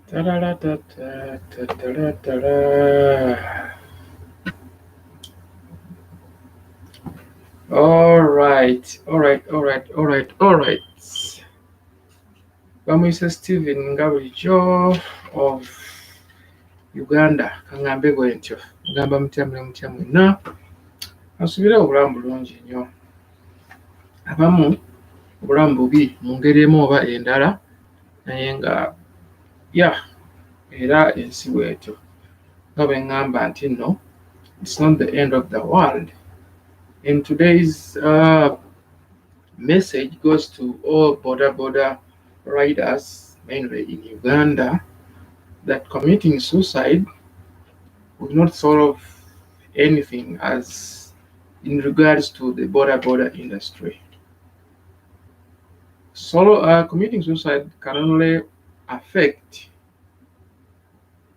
Ta-da-da-da-da-da-da-da-da. All right. Bamwise Steven Ngabulijjo of Uganda. Kaŋŋambe bwe ntyo. Mugamba mutya mwenna. Asuubira obulamu bulungi nnyo. Abamu obulamu bubi mu ngeri emu oba endala naye nga era ensi bw'etyo. Nga bwe ŋŋamba nti nno, it's not the end of the world. And today's message goes to all boda riders, mainly in Uganda, that committing suicide will not solve anything as in regards to the boda industry. Committing suicide can only affect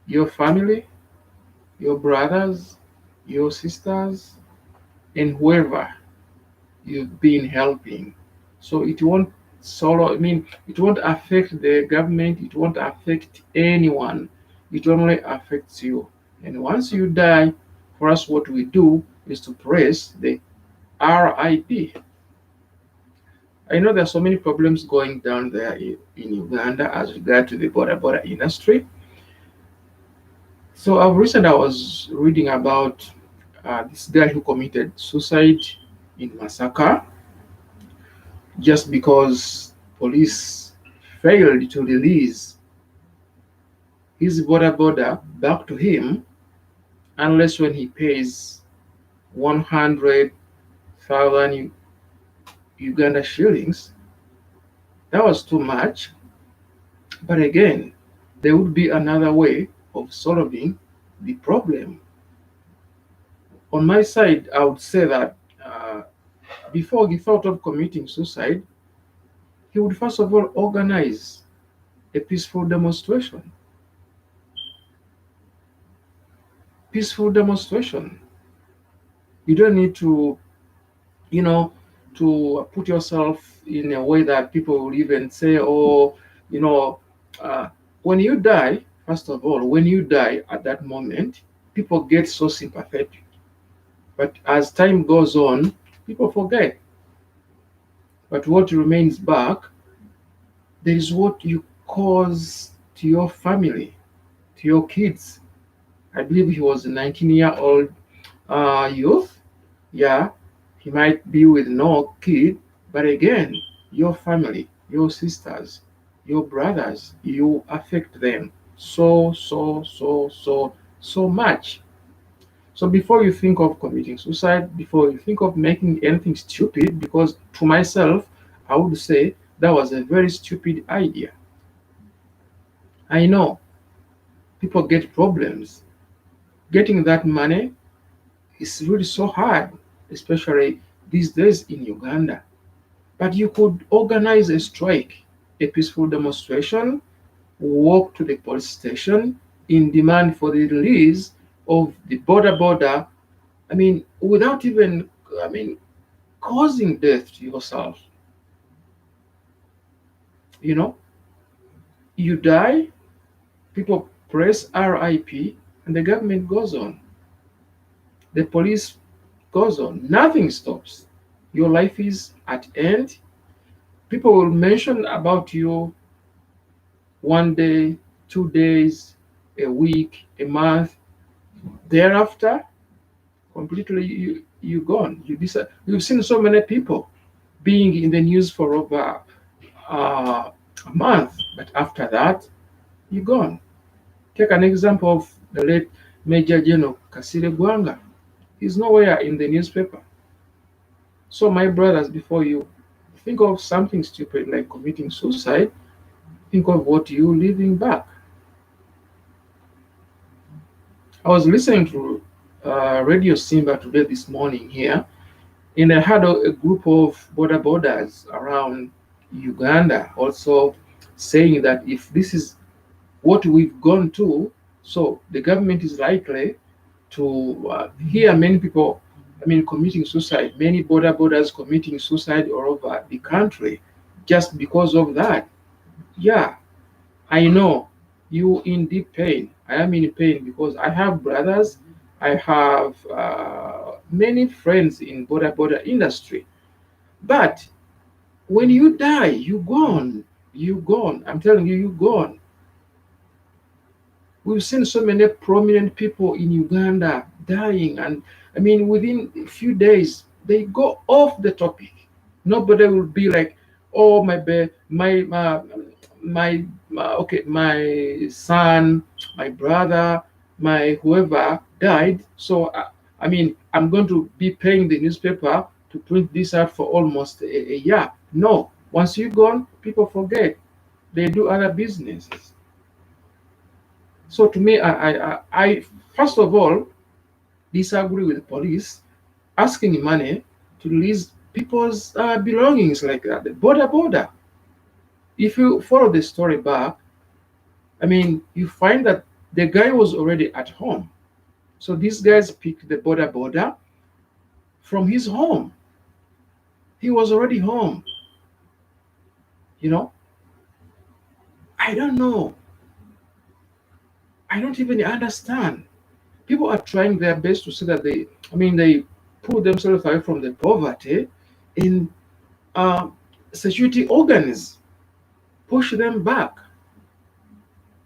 your family, your brothers, your sisters, and whoever you've been helping. So it won't it won't affect the government, it won't affect anyone. It only affects you. And once you die, for us what we do is to press the RIP. I know there are so many problems going down there in Uganda as regard to the boda industry. So recently I was reading about this guy who committed suicide in Masaka just because police failed to release his boda back to him unless when he pays 100,000 Uganda shillings. That was too much. But again, there would be another way of solving the problem. On my side, I would say that before he thought of committing suicide, he would first of all organize a peaceful demonstration. Peaceful demonstration. You don't need to, to put yourself in a way that people will even say, when you die, first of all, when you die at that moment, people get so sympathetic. But as time goes on, people forget. But what remains back, there is what you cause to your family, to your kids. I believe he was a 19-year-old youth. Yeah, he might be with no kid, but again, your family, your sisters, your brothers, you affect them so much. So before you think of committing suicide, before you think of making anything stupid, because to myself, I would say that was a very stupid idea. I know people get problems. Getting that money is really so hard, especially these days in Uganda. But you could organize a strike, a peaceful demonstration, walk to the police station in demand for the release of the boda, without even, causing death to yourself. You die, people press RIP, and the government goes on. The police goes on. Nothing stops. Your life is at end. People will mention about you 1 day, 2 days, a week, a month. Thereafter, completely you gone. You've seen so many people being in the news for over a month, but after that, you're gone. Take an example of the late Major General Kasire Gwanga. He's nowhere in the newspaper. So my brothers, before you think of something stupid like committing suicide, think of what you're leaving back. I was listening to Radio Simba today this morning here, and I had a group of bodas around Uganda also saying that if this is what we've gone to, so the government is likely to hear many people, committing suicide, many bodas committing suicide all over the country just because of that. Yeah, I know you in deep pain. I am in pain because I have brothers, I have many friends in boda industry. But when you die, you gone. You gone. I'm telling you, you gone. We've seen so many prominent people in Uganda dying, and I mean, within a few days, they go off the topic. Nobody will be like, "Oh, my son, my brother, my whoever died." So, I mean, I'm going to be paying the newspaper to print this out for almost a year. No, once you're gone, people forget. They do other businesses. So to me, I first of all disagree with police asking money to release people's belongings like that. The border. If you follow the story back, I mean, you find that the guy was already at home. So these guys picked the border from his home. He was already home. You know, I don't know. I don't even understand. People are trying their best to say that they pull themselves away from the poverty in uh, security organs, push them back.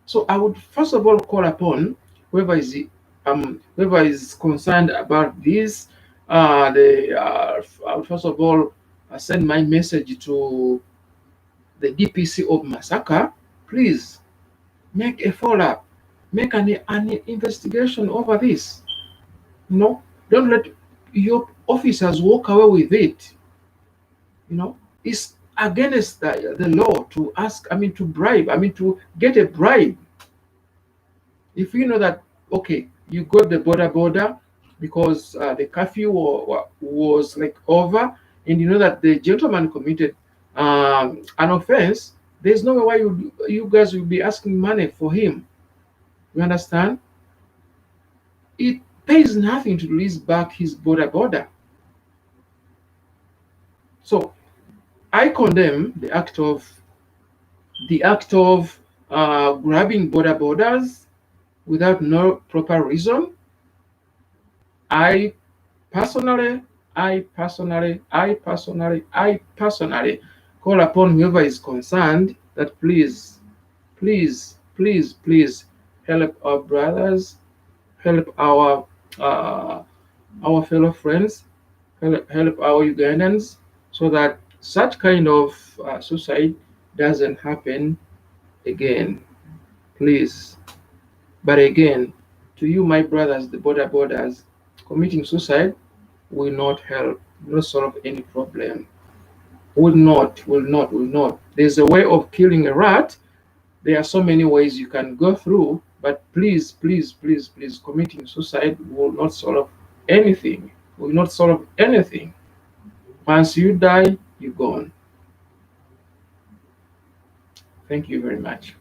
So I would first of all call upon whoever is concerned about this. I would first of all send my message to the DPC of Masaka. Please make a follow up, make an investigation over this. Don't let your officers walk away with it. It's against the law to ask, I mean, to bribe, I mean, to get a bribe. If you know that, okay, you got the border because the curfew was like over, and you know that the gentleman committed an offense, there's no way why you guys will be asking money for him. You understand? It pays nothing to release back his border. So I condemn the act of grabbing borders without no proper reason. I personally, I personally call upon whoever is concerned that please help our brothers, help uh, our fellow friends, help our Ugandans, so that such kind of suicide doesn't happen again. Please. But again, to you, my brothers, the borders, committing suicide will not help, will not solve any problem. Will not. There's a way of killing a rat. There are so many ways you can go through, but please, committing suicide will not solve anything. Will not solve anything. Once you die, you're gone. Thank you very much.